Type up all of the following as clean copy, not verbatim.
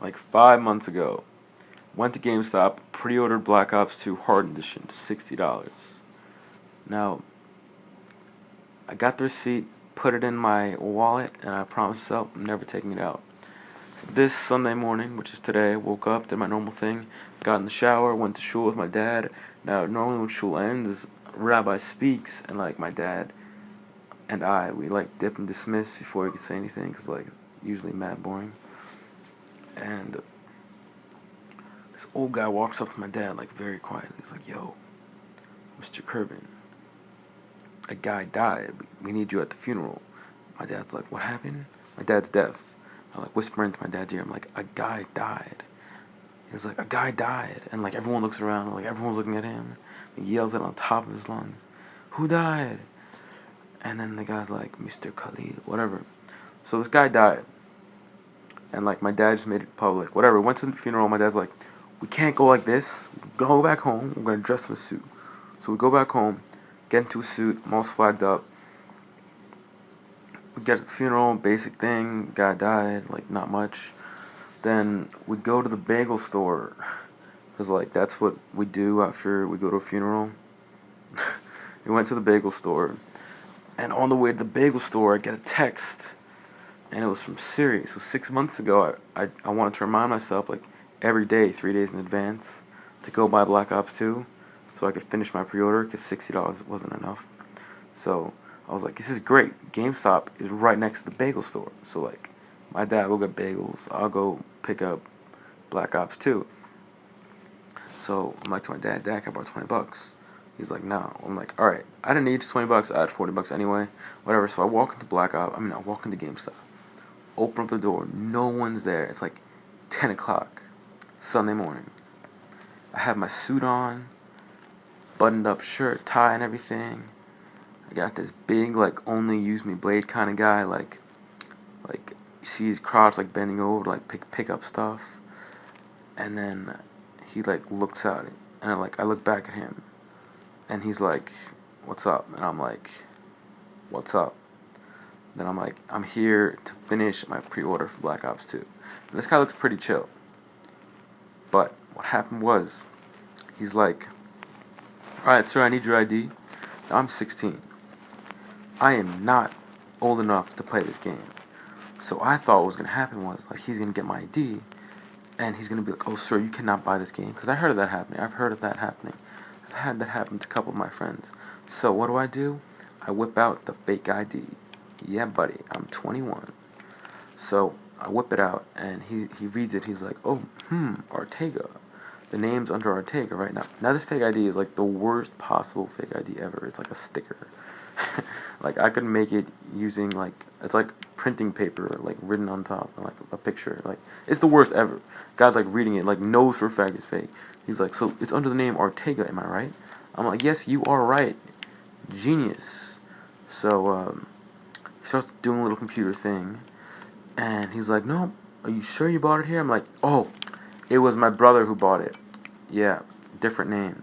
like 5 months ago. Went to GameStop, pre-ordered Black Ops 2 Hardened Edition, $60. Now, I got the receipt, put it in my wallet, and I promised myself I'm never taking it out. So this Sunday morning, which is today, woke up, did my normal thing, got in the shower, went to shul with my dad. Now, normally when shul ends, Rabbi speaks, and like my dad and we like dip and dismiss before he can say anything, because like it's usually mad boring. And this old guy walks up to my dad like very quietly. He's like, "Yo, Mr. Kerbey, a guy died. We need you at the funeral." My dad's like, "What happened?" My dad's deaf. I like whispering to my dad's ear. I'm like, "A guy died." He's like, "A guy died," and like everyone looks around, and, like everyone's looking at him. He yells it on top of his lungs, "Who died?" And then the guy's like, "Mr. Khalil, whatever." So this guy died, and like my dad just made it public. Whatever. Went to the funeral. My dad's like, "We can't go like this. Go back home. We're gonna dress in a suit." So we go back home, get into a suit. I'm all swagged up. We get to the funeral, basic thing. Guy died, like not much. Then we go to the bagel store, cause like that's what we do after we go to a funeral. We went to the bagel store, and on the way to the bagel store, I get a text, and it was from Siri. So 6 months ago, I wanted to remind myself like every day, 3 days in advance, to go buy Black Ops 2, so I could finish my pre-order, cause $60 wasn't enough. So I was like, this is great. GameStop is right next to the bagel store. So like, my dad will get bagels. I'll go pick up Black Ops 2. So I'm like to my dad, "Dad, can I borrow $20?" He's like, "No." I'm like, all right. I didn't need $20. I had $40 anyway. Whatever. So I walk into I walk into GameStop. Open up the door. No one's there. It's like 10 o'clock Sunday morning. I have my suit on, buttoned up shirt, tie, and everything. I got this big, like, only use me blade kind of guy, like you see his crotch, like, bending over to, like, pick up stuff. And then he, like, looks at it. And I look back at him. And he's like, "What's up?" And I'm like, "What's up?" Then I'm like, "I'm here to finish my pre-order for Black Ops 2. And this guy looks pretty chill. But what happened was, he's like, "Alright, sir, I need your ID." Now, I'm 16. I am not old enough to play this game. So I thought what was going to happen was, like, he's going to get my ID, and he's going to be like, "Oh, sir, you cannot buy this game." Because I heard of that happening. I've heard of that happening. I've had that happen to a couple of my friends. So what do? I whip out the fake ID. "Yeah, buddy, I'm 21. So I whip it out, and he reads it. He's like, "Oh, Ortega. The name's under Ortega right now." Now this fake ID is like the worst possible fake ID ever. It's like a sticker. Like I could make it using like it's like printing paper, like written on top, and like a picture. Like it's the worst ever. Guy's like reading it, like knows for a fact it's fake. He's like, "So it's under the name Ortega, am I right?" I'm like, "Yes, you are right. Genius." So he starts doing a little computer thing, and he's like, "No, are you sure you bought it here?" I'm like, "Oh, it was my brother who bought it. Yeah, different name."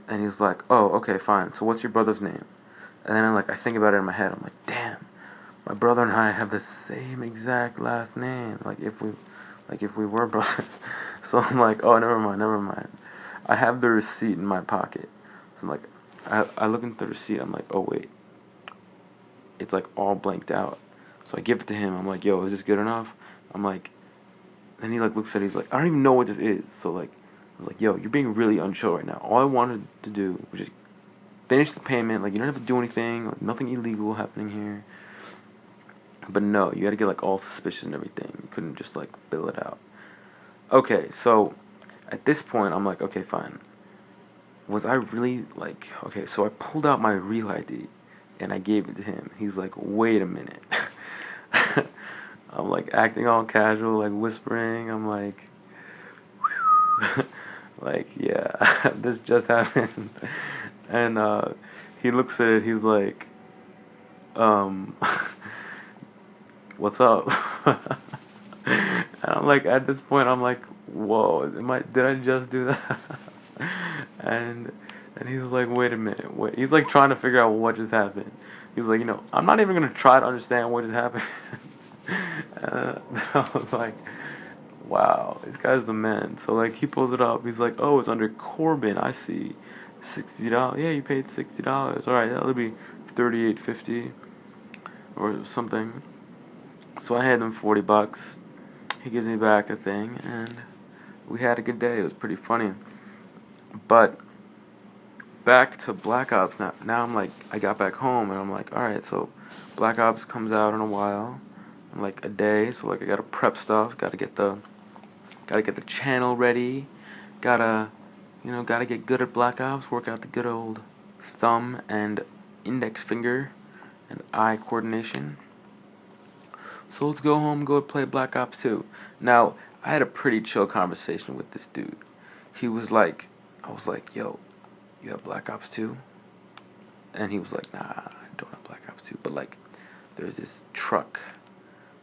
And he's like, "Oh, okay, fine. So what's your brother's name?" And then I think about it in my head. I'm like, "Damn, my brother and I have the same exact last name. If we were brothers." So I'm like, "Oh, never mind, never mind." I have the receipt in my pocket. So I'm like, I look into the receipt. I'm like, "Oh wait, it's like all blanked out." So I give it to him. I'm like, "Yo, is this good enough?" I'm like, and he like looks at it. He's like, "I don't even know what this is." So like, I was like, "Yo, you're being really unsure right now. All I wanted to do was just finish the payment. Like, you don't have to do anything. Like, nothing illegal happening here." But no, you had to get like all suspicious and everything. You couldn't just like fill it out. Okay, so at this point, I'm like, okay, fine. Was I really like, okay, so I pulled out my real ID and I gave it to him. He's like, "Wait a minute." I'm like acting all casual, like whispering. I'm like, like, "Yeah, this just happened." And he looks at it. He's like, um, "What's up?" And I'm like, at this point, I'm like, "Whoa, did I just do that?" and and he's like, "Wait a minute, wait." He's like trying to figure out what just happened. He's like, "I'm not even gonna try to understand what just happened." And I was like, wow, this guy's the man. So like he pulls it up. He's like, oh, it's under Corbin. I see, $60. Yeah, you paid $60. All right, that'll be 38.50 or something. So I had him $40. He gives me back a thing, and we had a good day. It was pretty funny. But back to Black Ops now. Now I'm like, I got back home and I'm like, all right, so Black Ops comes out in a while, in like a day. So like I gotta prep stuff, gotta get the channel ready, gotta gotta get good at Black Ops, work out the good old thumb and index finger and eye coordination. So let's go home, go play Black Ops 2. Now, I had a pretty chill conversation with this dude. He was like, I was like, yo, you have Black Ops 2? And he was like, nah, I don't have Black Ops 2. But like, there's this truck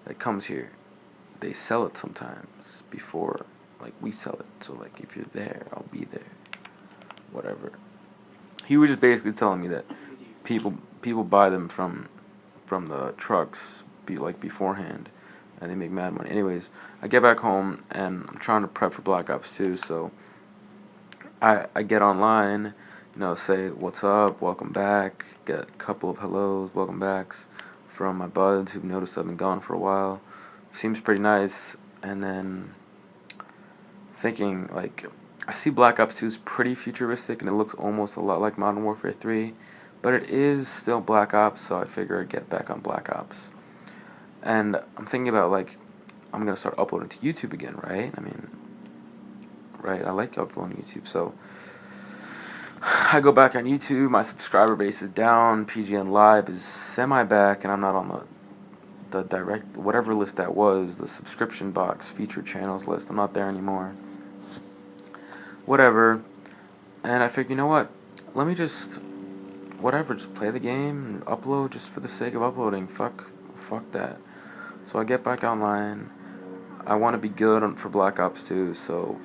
that comes here. They sell it sometimes before, like, we sell it. So like, if you're there, I'll be there. Whatever. He was just basically telling me that people buy them from the trucks beforehand, and they make mad money. Anyways, I get back home and I'm trying to prep for Black Ops 2, so I get online, say what's up, welcome back, get a couple of hellos, welcome backs from my buds who've noticed I've been gone for a while. Seems pretty nice, and then thinking like I see Black Ops 2 is pretty futuristic and it looks almost a lot like Modern Warfare 3, but it is still Black Ops, so I figure I'd get back on Black Ops. And I'm thinking about like I'm gonna start uploading to YouTube again, right? I mean, right? I like uploading YouTube, so I go back on YouTube. My subscriber base is down. PGN Live is semi back, and I'm not on the direct whatever list that was, the subscription box featured channels list. I'm not there anymore. Whatever. And I figured, you know what? Let me just just play the game and upload just for the sake of uploading. Fuck that. So I get back online. I want to be good for Black Ops 2, so